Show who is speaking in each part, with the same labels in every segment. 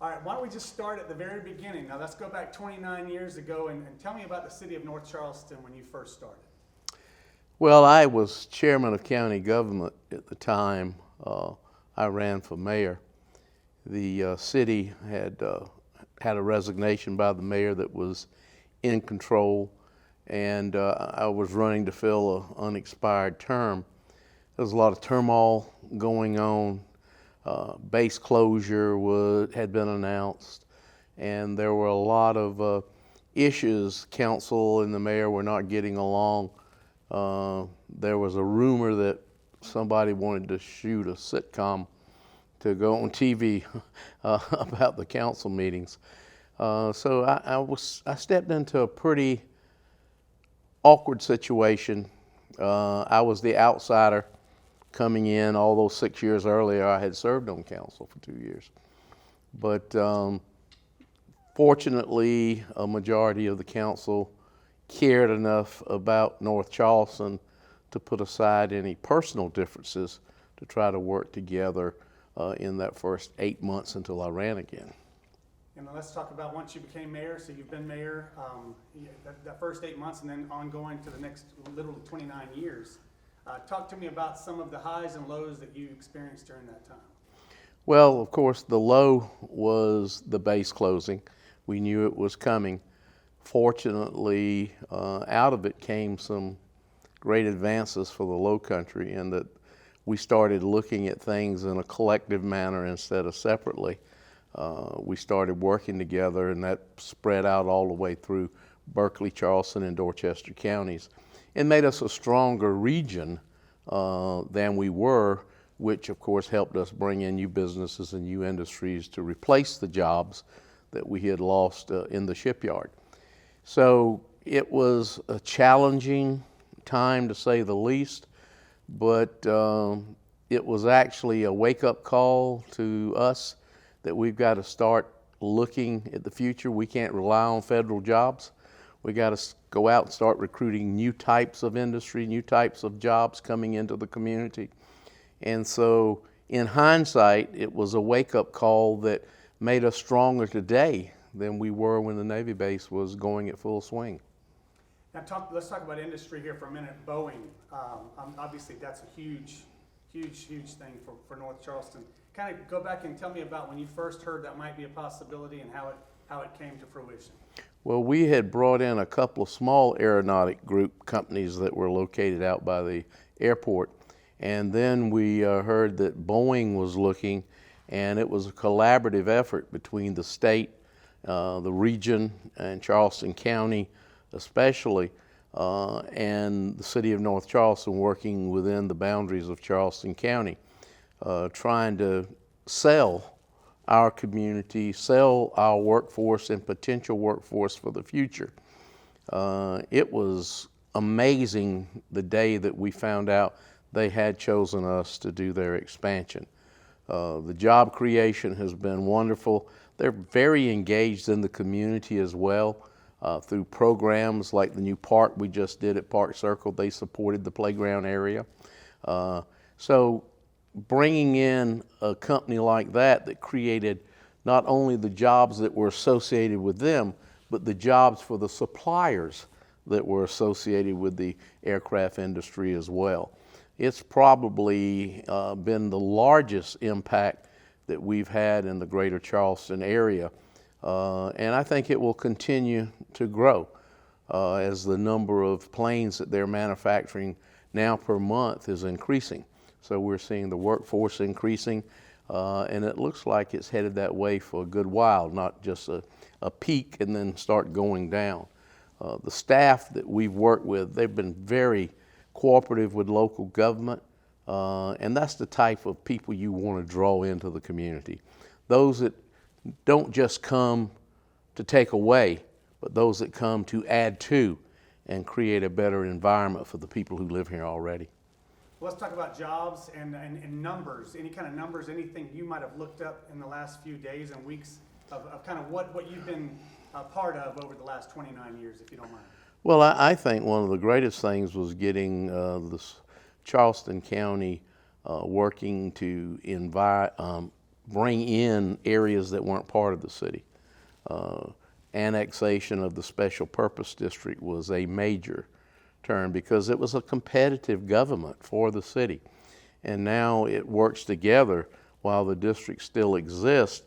Speaker 1: All right, why don't we just start at the very beginning? Now let's go back 29 years ago and tell me about the city of North Charleston when you first started.
Speaker 2: Well, I was chairman of county government at the time I ran for mayor. The city had had a resignation by the mayor that was in control, and I was running to fill an unexpired term. There was a lot of turmoil going on. Base closure had been announced, and there were a lot of issues. Council and the mayor were not getting along. There was a rumor that somebody wanted to shoot a sitcom to go on TV about the council meetings. So I stepped into a pretty awkward situation. I was the outsider coming in, although 6 years earlier I had served on council for 2 years. But fortunately, a majority of the council cared enough about North Charleston to put aside any personal differences to try to work together in that first 8 months until I ran again.
Speaker 1: And let's talk about once you became mayor. So you've been mayor that first 8 months and then ongoing to the next literally 29 years. Talk to me about some of the highs and lows that you experienced during that time.
Speaker 2: Well, of course, the low was the base closing. We knew it was coming. Fortunately, out of it came some great advances for the Low Country, in that we started looking at things in a collective manner instead of separately. We started working together, and that spread out all the way through Berkeley, Charleston, and Dorchester counties. It made us a stronger region than we were, which of course helped us bring in new businesses and new industries to replace the jobs that we had lost in the shipyard. So it was a challenging time, to say the least, but it was actually a wake-up call to us that we've got to start looking at the future. We can't rely on federal jobs. We got to go out and start recruiting new types of industry, new types of jobs coming into the community. And so in hindsight, it was a wake-up call that made us stronger today than we were when the Navy base was going at full swing.
Speaker 1: Now let's talk about industry here for a minute. Boeing, obviously that's a huge thing for North Charleston. Kind of go back and tell me about when you first heard that might be a possibility and how it came to fruition.
Speaker 2: Well, we had brought in a couple of small aeronautic group companies that were located out by the airport, and then we heard that Boeing was looking, and it was a collaborative effort between the state, the region, and Charleston County especially, and the city of North Charleston, working within the boundaries of Charleston County, trying to sell our community, sell our workforce and potential workforce for the future. It was amazing the day that we found out they had chosen us to do their expansion. The job creation has been wonderful. They're very engaged in the community as well, through programs like the new park we just did at Park Circle. They supported the playground area. So bringing in a company like that created not only the jobs that were associated with them, but the jobs for the suppliers that were associated with the aircraft industry as well. It's probably been the largest impact that we've had in the greater Charleston area, and I think it will continue to grow as the number of planes that they're manufacturing now per month is increasing. So we're seeing the workforce increasing, and it looks like it's headed that way for a good while, not just a peak and then start going down. The staff that we've worked with, they've been very cooperative with local government, and that's the type of people you want to draw into the community. Those that don't just come to take away, but those that come to add to and create a better environment for the people who live here already.
Speaker 1: Let's talk about jobs and numbers. Any kind of numbers, anything you might have looked up in the last few days and weeks of kind of what you've been a part of over the last 29 years, if you don't mind.
Speaker 2: Well, I think one of the greatest things was getting the Charleston County working to bring in areas that weren't part of the city. Annexation of the special purpose district was a major turn because it was a competitive government for the city. And now it works together while the district still exists.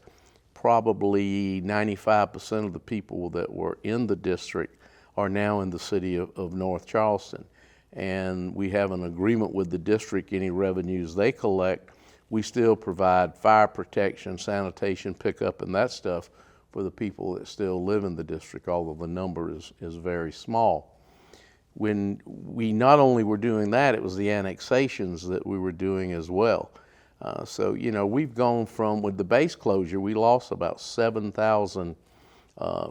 Speaker 2: Probably 95% of the people that were in the district are now in the city of North Charleston. And we have an agreement with the district. Any revenues they collect, we still provide fire protection, sanitation, pickup, and that stuff for the people that still live in the district, although the number is very small. When we not only were doing that, it was the annexations that we were doing as well. So, you know, we've gone from, with the base closure, we lost about 7,000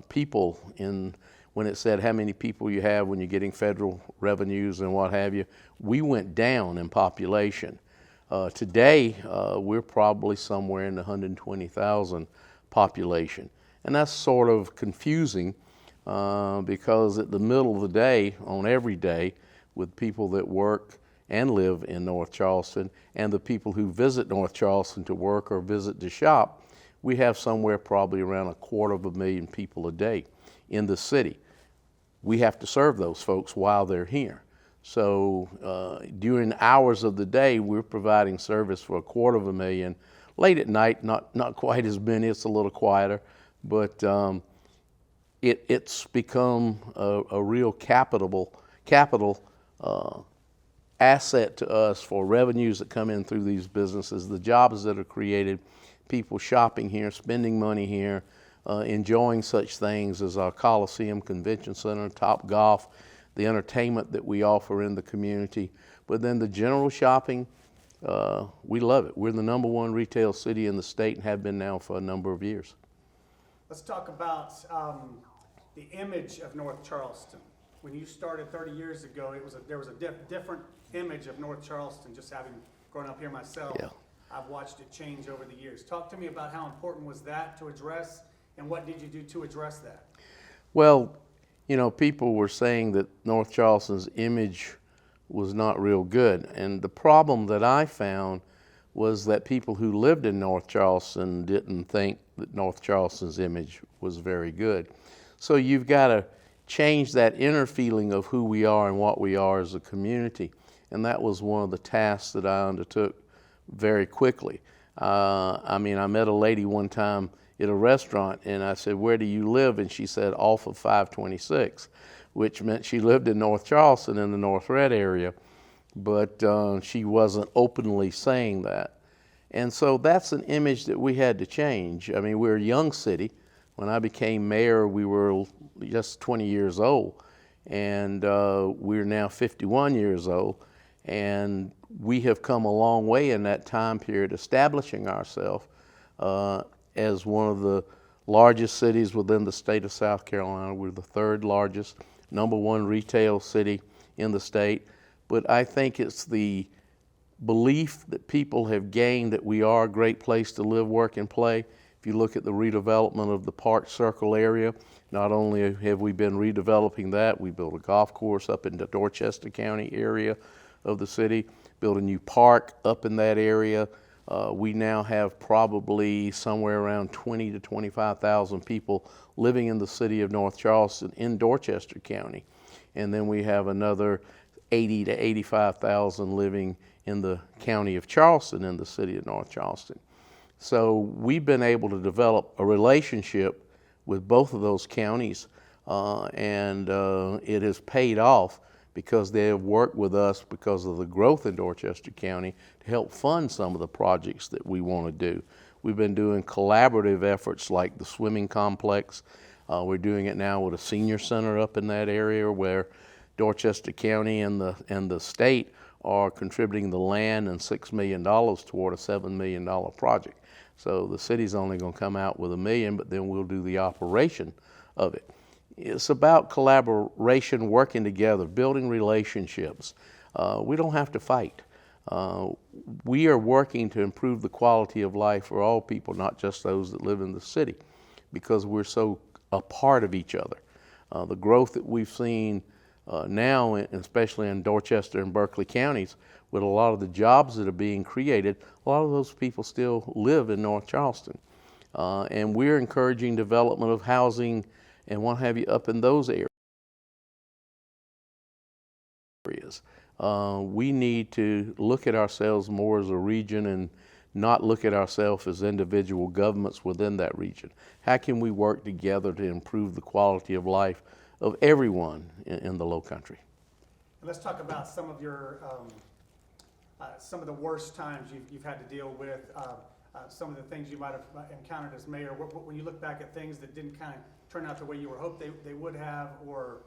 Speaker 2: people in, when it said how many people you have when you're getting federal revenues and what have you. We went down in population. Today, we're probably somewhere in the 120,000 population. And that's sort of confusing because at the middle of the day, on every day, with people that work and live in North Charleston and the people who visit North Charleston to work or visit to shop, we have somewhere probably around 250,000 people a day in the city. We have to serve those folks while they're here. So during hours of the day, we're providing service for 250,000. Late at night, not quite as many, it's a little quieter, but it's become a real capital asset to us for revenues that come in through these businesses, the jobs that are created, people shopping here, spending money here, enjoying such things as our Coliseum Convention Center, Top Golf, the entertainment that we offer in the community. But then the general shopping, we love it. We're the #1 retail city in the state and have been now for a number of years.
Speaker 1: Let's talk about the image of North Charleston. When you started 30 years ago, there was a different image of North Charleston. Just having grown up here myself,
Speaker 2: Yeah.
Speaker 1: I've watched it change over the years. Talk to me about how important was that to address, and what did you do to address that?
Speaker 2: Well, you know, people were saying that North Charleston's image was not real good. And the problem that I found was that people who lived in North Charleston didn't think that North Charleston's image was very good. So you've got to change that inner feeling of who we are and what we are as a community. And that was one of the tasks that I undertook very quickly. I met a lady one time at a restaurant and I said, "Where do you live?" And she said, "Off of 526, which meant she lived in North Charleston in the North Red area, but she wasn't openly saying that. And so that's an image that we had to change. I mean, we're a young city. When I became mayor, we were just 20 years old, and we're now 51 years old, and we have come a long way in that time period, establishing ourselves as one of the largest cities within the state of South Carolina. We're the 3rd largest, #1 retail city in the state. But I think it's the belief that people have gained that we are a great place to live, work, and play. If you look at the redevelopment of the Park Circle area, not only have we been redeveloping that, we built a golf course up in the Dorchester County area of the city, built a new park up in that area. We now have probably somewhere around 20 to 25,000 people living in the city of North Charleston in Dorchester County. And then we have another 80 to 85,000 living in the county of Charleston in the city of North Charleston. So we've been able to develop a relationship with both of those counties, and it has paid off because they have worked with us because of the growth in Dorchester County to help fund some of the projects that we want to do. We've been doing collaborative efforts like the swimming complex. We're doing it now with a senior center up in that area where Dorchester County and the state are contributing the land and $6 million toward a $7 million project. So the city's only going to come out with $1 million, but then we'll do the operation of it. It's about collaboration, working together, building relationships. We don't have to fight. We are working to improve the quality of life for all people, not just those that live in the city, because we're so a part of each other. The growth that we've seen now, especially in Dorchester and Berkeley counties, with a lot of the jobs that are being created, a lot of those people still live in North Charleston. And we're encouraging development of housing and what have you up in those areas. We need to look at ourselves more as a region and not look at ourselves as individual governments within that region. How can we work together to improve the quality of life of everyone in the Low Country?
Speaker 1: Let's talk about some of your some of the worst times you've had to deal with. Some of the things you might have encountered as mayor. When you look back at things that didn't kind of turn out the way you were hoped they would have, or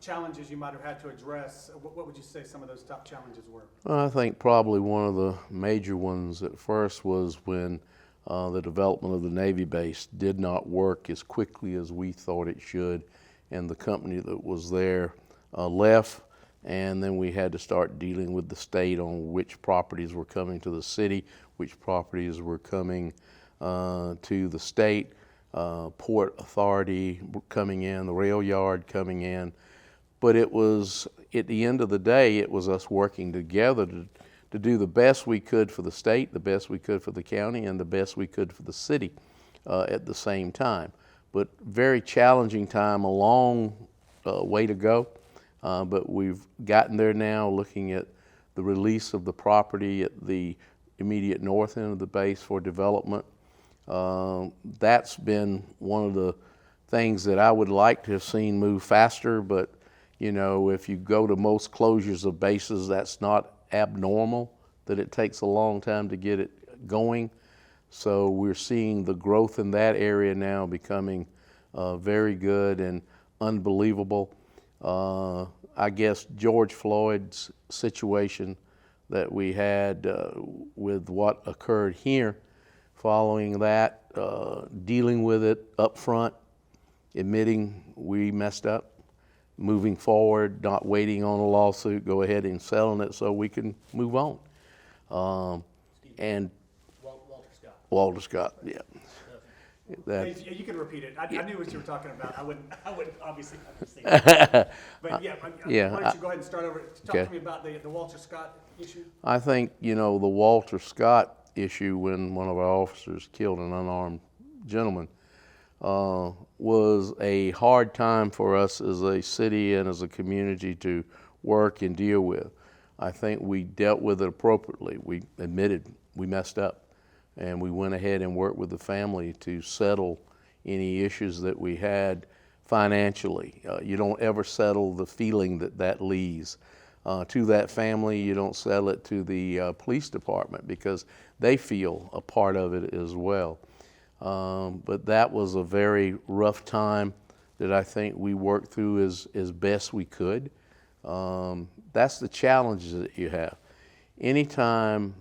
Speaker 1: challenges you might have had to address, what would you say some of those top challenges were?
Speaker 2: Well, I think probably one of the major ones at first was when the development of the Navy base did not work as quickly as we thought it should, and the company that was there left, and then we had to start dealing with the state on which properties were coming to the city, which properties were coming to the state, Port Authority coming in, the rail yard coming in. But it was, at the end of the day, it was us working together to do the best we could for the state, the best we could for the county, and the best we could for the city at the same time. But very challenging time, a long way to go. But we've gotten there now, looking at the release of the property at the immediate north end of the base for development. That's been one of the things that I would like to have seen move faster, but you know, if you go to most closures of bases, that's not abnormal, that it takes a long time to get it going. So we're seeing the growth in that area now becoming very good and unbelievable. I guess George Floyd's situation that we had with what occurred here, following that, dealing with it up front, admitting we messed up, moving forward, not waiting on a lawsuit, go ahead and selling it so we can move on. And Walter Scott, yeah.
Speaker 1: You can repeat it. I knew what you were talking about. I wouldn't obviously understand. But yeah,
Speaker 2: Yeah,
Speaker 1: why don't you go ahead and start over? Talk
Speaker 2: okay.
Speaker 1: to me about the Walter Scott issue.
Speaker 2: I think, you know, the Walter Scott issue, when one of our officers killed an unarmed gentleman, was a hard time for us as a city and as a community to work and deal with. I think we dealt with it appropriately. We admitted we messed up, and we went ahead and worked with the family to settle any issues that we had financially. You don't ever settle the feeling that leaves to that family. You don't settle it to the police department, because they feel a part of it as well. But that was a very rough time that I think we worked through as best we could. That's the challenges that you have. Anytime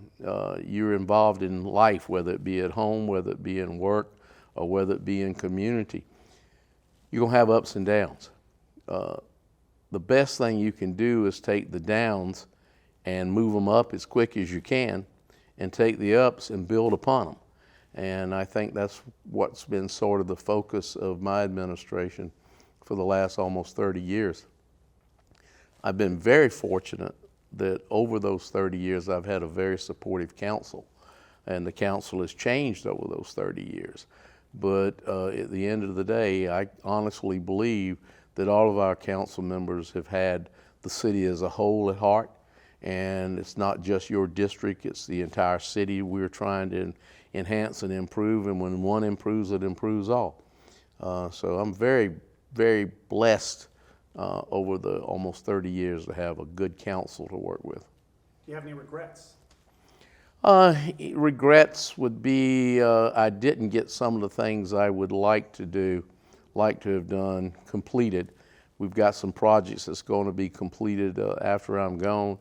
Speaker 2: you're involved in life, whether it be at home, whether it be in work, or whether it be in community, you're gonna have ups and downs. The best thing you can do is take the downs and move them up as quick as you can, and take the ups and build upon them. And I think that's what's been sort of the focus of my administration for the last almost 30 years. I've been very fortunate that over those 30 years I've had a very supportive council, and the council has changed over those 30 years. But at the end of the day, I honestly believe that all of our council members have had the city as a whole at heart, and it's not just your district, it's the entire city we're trying to enhance and improve, and when one improves, it improves all. So I'm very, very blessed over the almost 30 years to have a good council to work with.
Speaker 1: Do you have any regrets?
Speaker 2: Regrets would be I didn't get some of the things I would like to have done completed. We've got some projects that's going to be completed after I'm gone.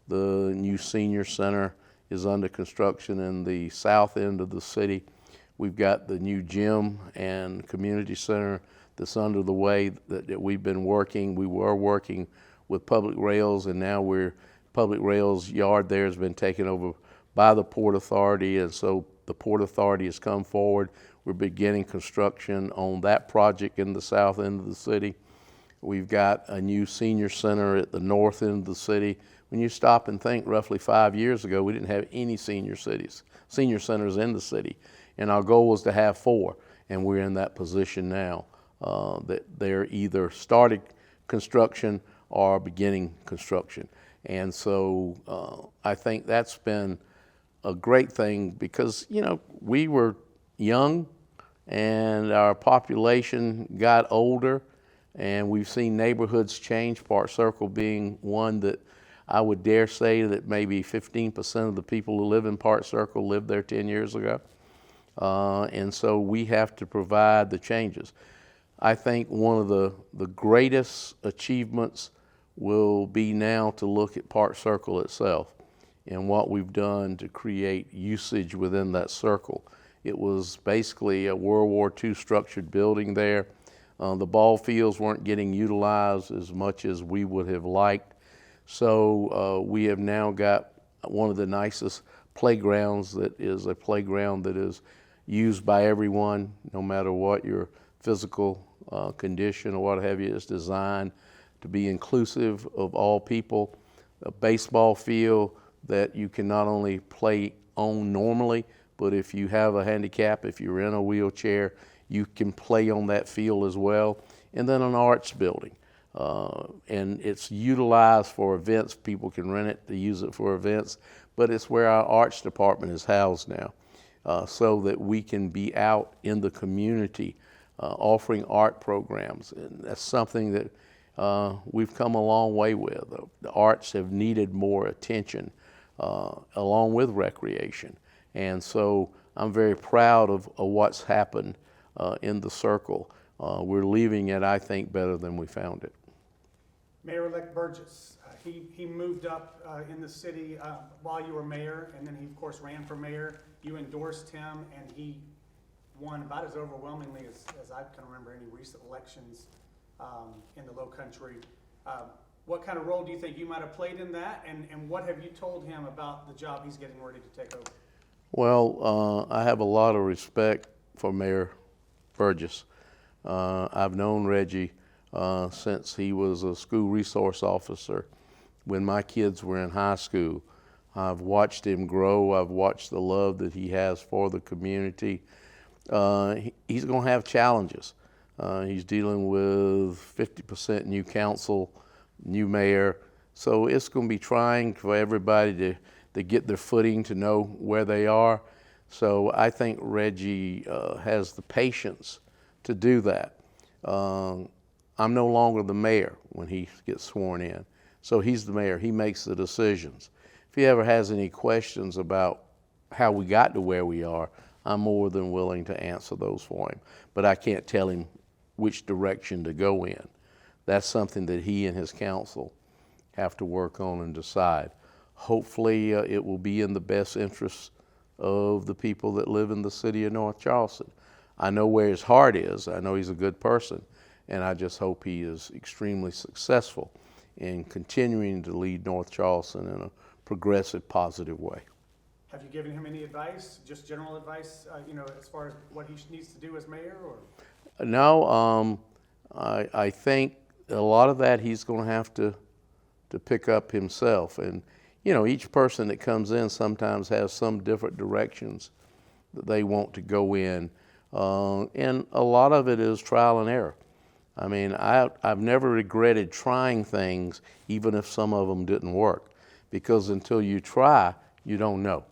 Speaker 2: The new senior center is under construction in the south end of the city. We've got the new gym and community center that's under the way that we've been working. We were working with Public Rails, and now Public Rails yard there has been taken over by the Port Authority, and so the Port Authority has come forward. We're beginning construction on that project in the south end of the city. We've got a new senior center at the north end of the city. When you stop and think, roughly 5 years ago, we didn't have any senior centers in the city. And our goal was to have 4, and we're in that position now, that they're either started construction or beginning construction. And so I think that's been a great thing because, you know, we were young and our population got older, and we've seen neighborhoods change, Park Circle being one that I would dare say that maybe 15% of the people who live in Park Circle lived there 10 years ago. And so we have to provide the changes. I think one of the greatest achievements will be now to look at Park Circle itself and what we've done to create usage within that circle. It was basically a World War II structured building there. The ball fields weren't getting utilized as much as we would have liked. So we have now got one of the nicest playgrounds that is a playground that is used by everyone, no matter what your physical condition or what have you. It's designed to be inclusive of all people. A baseball field that you can not only play on normally, but if you have a handicap, if you're in a wheelchair, you can play on that field as well. And then an arts building. And it's utilized for events. People can rent it to use it for events, but it's where our arts department is housed now, so that we can be out in the community offering art programs. And that's something that we've come a long way with. The arts have needed more attention along with recreation. And so I'm very proud of what's happened in the circle. We're leaving it, I think, better than we found it.
Speaker 1: Mayor-elect Burgess, he moved up in the city while you were mayor, and then he, of course, ran for mayor. You endorsed him, and he won about as overwhelmingly as I can remember any recent elections in the Low Country. What kind of role do you think you might have played in that, and what have you told him about the job he's getting ready to take over?
Speaker 2: Well, I have a lot of respect for Mayor Burgess. I've known Reggie since he was a school resource officer when my kids were in high school. I've watched him grow. I've watched the love that he has for the community. He's going to have challenges. He's dealing with 50% new council, new mayor. So it's going to be trying for everybody to get their footing, to know where they are. So I think Reggie has the patience to do that. I'm no longer the mayor when he gets sworn in. So he's the mayor. He makes the decisions. If he ever has any questions about how we got to where we are, I'm more than willing to answer those for him. But I can't tell him which direction to go in. That's something that he and his council have to work on and decide. Hopefully it will be in the best interest of the people that live in the city of North Charleston. I know where his heart is. I know he's a good person, and I just hope he is extremely successful in continuing to lead North Charleston in a progressive, positive way.
Speaker 1: Have you given him any advice, just general advice, as far as what he needs to do as mayor? Or?
Speaker 2: No, I think a lot of that he's going to have to pick up himself. And, each person that comes in sometimes has some different directions that they want to go in. And a lot of it is trial and error. I mean, I've never regretted trying things, even if some of them didn't work, because until you try, you don't know.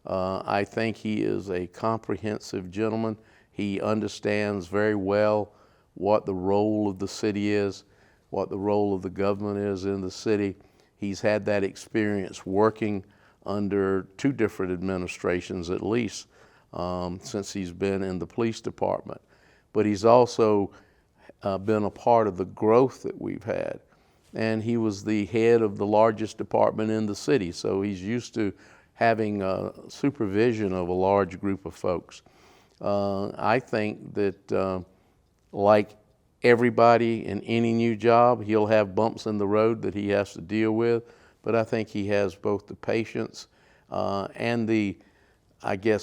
Speaker 2: I think he is a comprehensive gentleman. He understands very well what the role of the city is, what the role of the government is in the city. He's had that experience working under 2 different administrations at least since he's been in the police department. But he's also been a part of the growth that we've had. And he was the head of the largest department in the city, so he's used to having supervision of a large group of folks. I think that like everybody in any new job, he'll have bumps in the road that he has to deal with, but I think he has both the patience and the,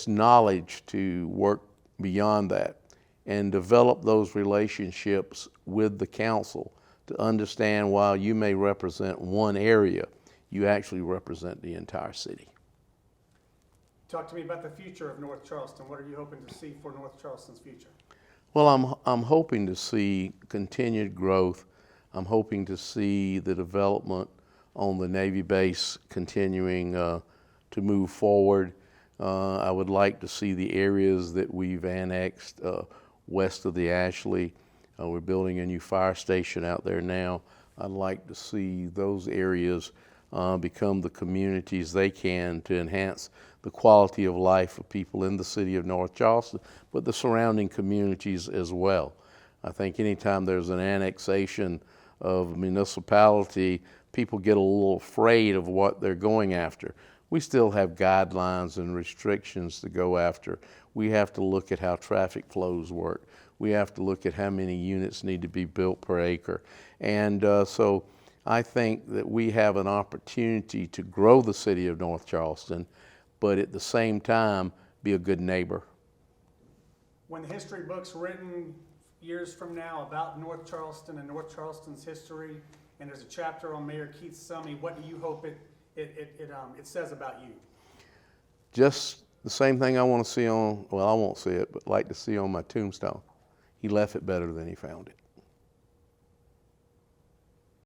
Speaker 2: knowledge to work beyond that and develop those relationships with the council to understand while you may represent one area, you actually represent the entire city.
Speaker 1: Talk to me about the future of North Charleston. What are you hoping to see for North Charleston's future?
Speaker 2: Well, I'm hoping to see continued growth. I'm hoping to see the development on the Navy base continuing to move forward. I would like to see the areas that we've annexed west of the Ashley. We're building a new fire station out there now. I'd like to see those areas become the communities they can to enhance the quality of life of people in the city of North Charleston, but the surrounding communities as well. I think anytime there's an annexation of a municipality, people get a little afraid of what they're going after. We still have guidelines and restrictions to go after. We have to look at how traffic flows work. We have to look at how many units need to be built per acre. And so I think that we have an opportunity to grow the city of North Charleston, but at the same time, be a good neighbor.
Speaker 1: When the history book's written years from now about North Charleston and North Charleston's history, and there's a chapter on Mayor Keith Summey, what do you hope it says about you?
Speaker 2: Just the same thing I want to see on, well, I won't see it, but like to see on my tombstone. He left it better than he found it.